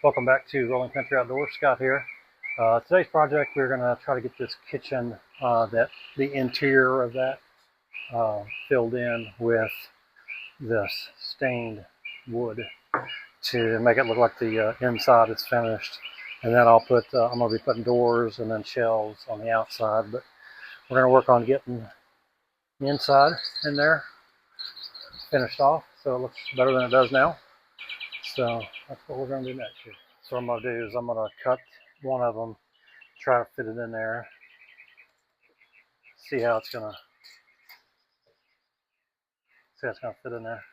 Welcome back to Rolling Country Outdoors. Scott here. Today's project, we're going to try to get this kitchen, the interior of that filled in with this stained wood to make it look like the inside is finished. And then I'm going to be putting doors and then shelves on the outside. But we're going to work on getting the inside in there finished off so it looks better than it does now. So that's what we're going to do next year. So what I'm going to do is I'm going to cut one of them, try to fit it in there, see how it's going to fit in there.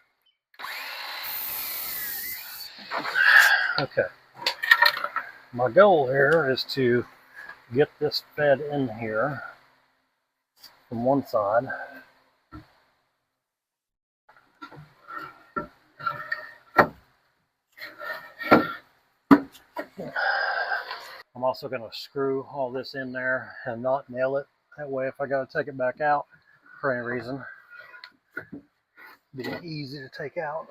Okay. My goal here is to get this fed in here from one side. I'm also going to screw all this in there and not nail it. That way, if I got to take it back out for any reason, it'll be easy to take out.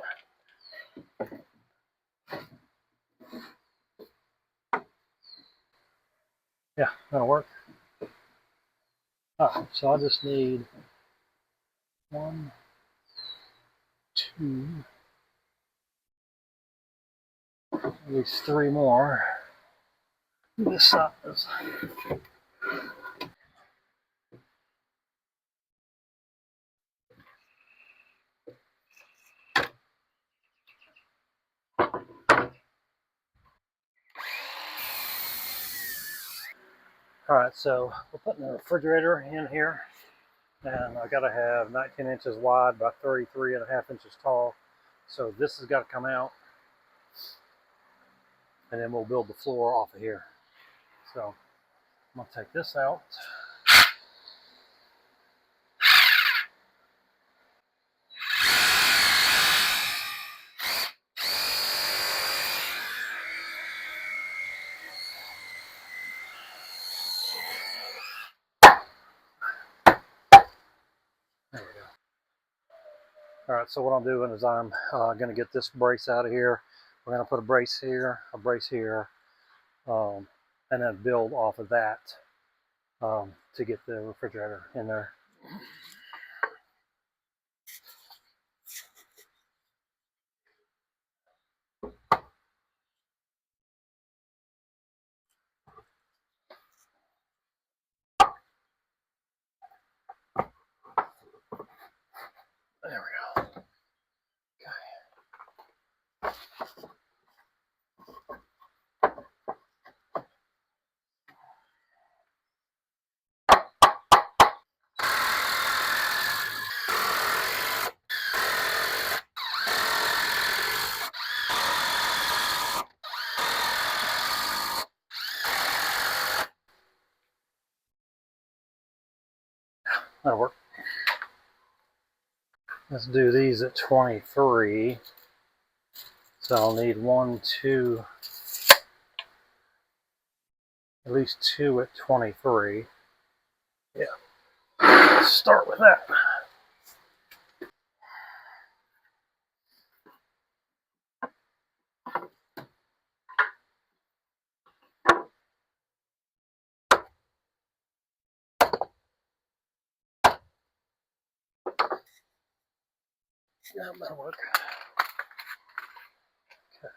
Yeah, that'll work. Alright, so I just need 1, 2, at least 3 more. This size. Alright, so we're putting the refrigerator in here, and I gotta have 19 inches wide by 33.5 inches tall. So this has got to come out, and then we'll build the floor off of here. So I'm gonna take this out. There we go. Alright, so what I'm doing is I'm going to get this brace out of here. We're going to put a brace here, and then build off of that to get the refrigerator in there. There we go. That'll work. Let's do these at 23. So I'll need 1, 2, at least 2 at 23. Yeah. Let's start with that. Yeah, that'll work. Okay.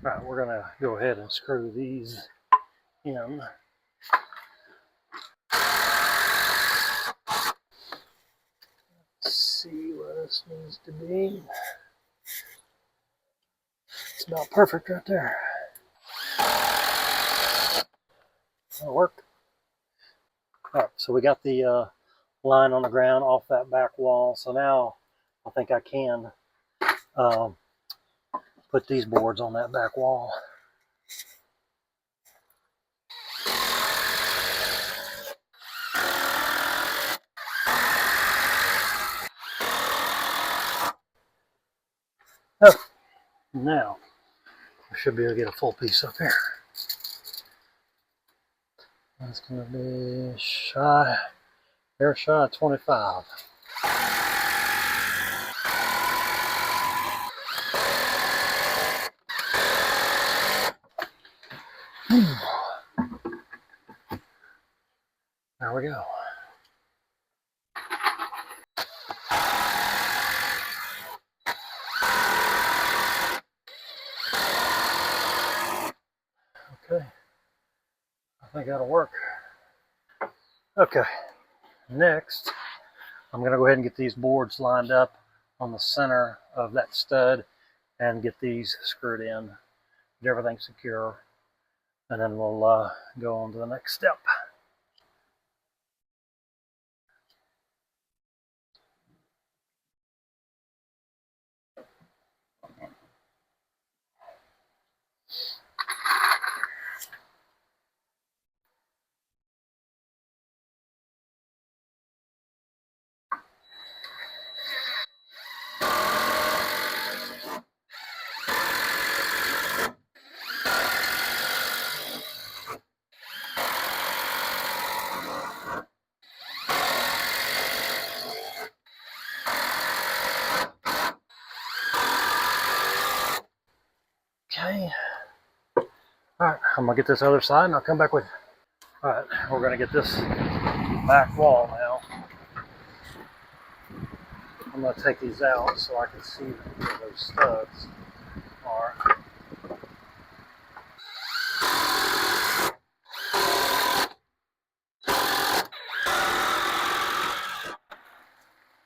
All right, we're gonna go ahead and screw these in. Let's see where this needs to be. It's about perfect right there. That'll work. All right, so we got the line on the ground off that back wall. So now I think I can put these boards on that back wall. Oh, now I should be able to get a full piece up here. That's gonna be shy, air shy of 25. There we go. Okay, I think that'll work. Okay, next I'm going to go ahead and get these boards lined up on the center of that stud and get these screwed in, get everything secure, and then we'll go on to the next step. Okay. Alright, I'm going to get this other side and I'll come back with you. Alright, we're going to get this back wall now. I'm going to take these out so I can see where those studs are.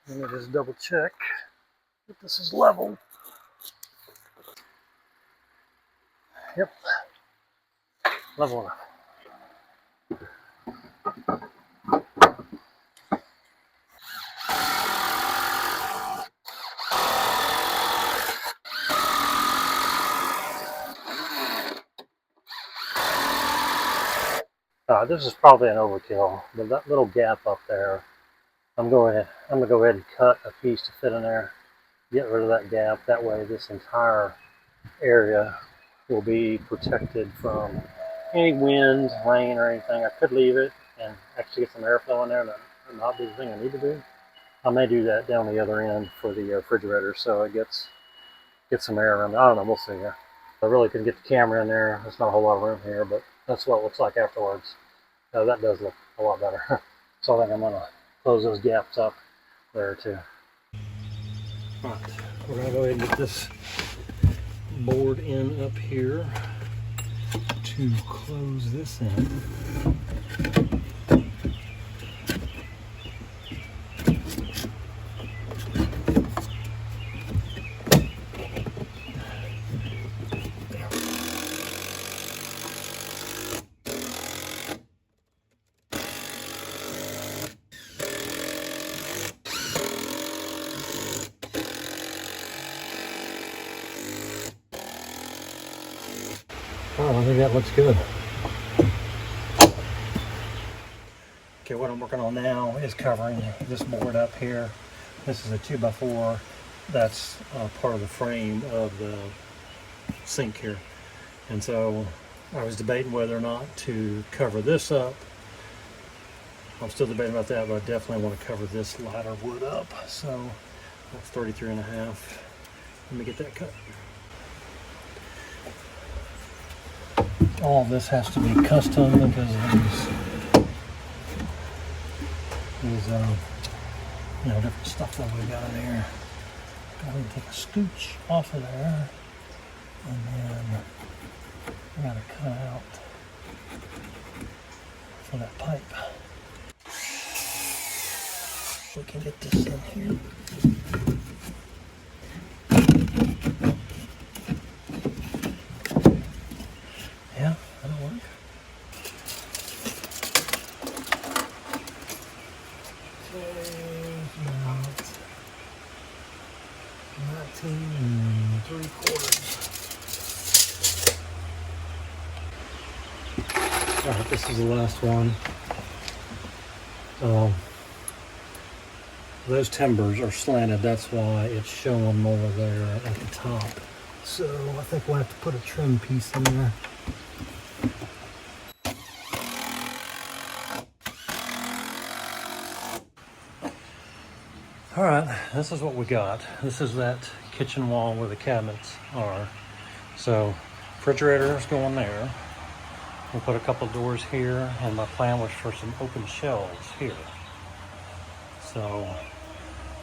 Let me just double check that this is level. Yep, level enough. This is probably an overkill, but that little gap up there, I'm gonna go ahead and cut a piece to fit in there, get rid of that gap. That way this entire area will be protected from any wind, rain, or anything. I could leave it and actually get some airflow in there and not do the thing I need to do. I may do that down the other end for the refrigerator so it gets some air around there. I don't know, we'll see here. I really couldn't get the camera in there. There's not a whole lot of room here, but that's what it looks like afterwards. That does look a lot better. So I think I'm going to close those gaps up there too. Alright, we're going to go ahead and get this board in up here to close this in. Oh, I think that looks good. Okay, what I'm working on now is covering this board up here. This is a 2x4. That's part of the frame of the sink here. And so I was debating whether or not to cover this up. I'm still debating about that, but I definitely want to cover this lighter wood up. So that's 33.5. Let me get that cut. All of this has to be custom because of these different stuff that we got in there. I'm going to take a scooch off of there, and then I got to cut out for that pipe. We can get this in here. Yeah, that'll work. About 19 3/4. Alright, this is the last one. Those timbers are slanted, that's why it's showing more there at the top. So I think we'll have to put a trim piece in there. All right, this is what we got. This is that kitchen wall where the cabinets are. So refrigerator's going there. We'll put a couple doors here, and my plan was for some open shelves here. So,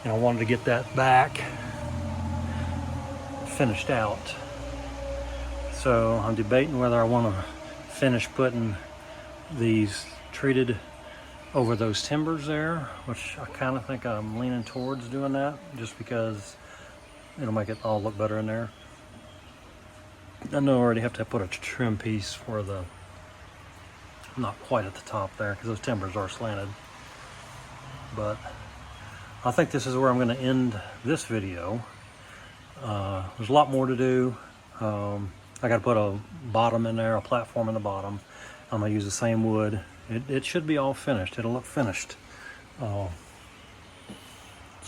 I wanted to get that back finished out. So I'm debating whether I want to finish putting these treated over those timbers there, which I kind of think I'm leaning towards doing that, just because it'll make it all look better in there. I know I already have to put a trim piece for the, not quite at the top there, because those timbers are slanted. But I think this is where I'm going to end this video. There's a lot more to do. I got to put a bottom in there, a platform in the bottom. I'm going to use the same wood. It should be all finished. It'll look finished. So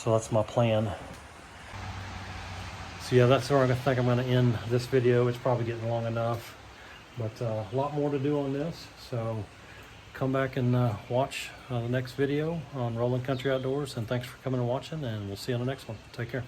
that's my plan. So yeah, that's where I think I'm going to end this video. It's probably getting long enough, but a lot more to do on this. So come back and watch the next video on Rolling Country Outdoors. And thanks for coming and watching, and we'll see you on the next one. Take care.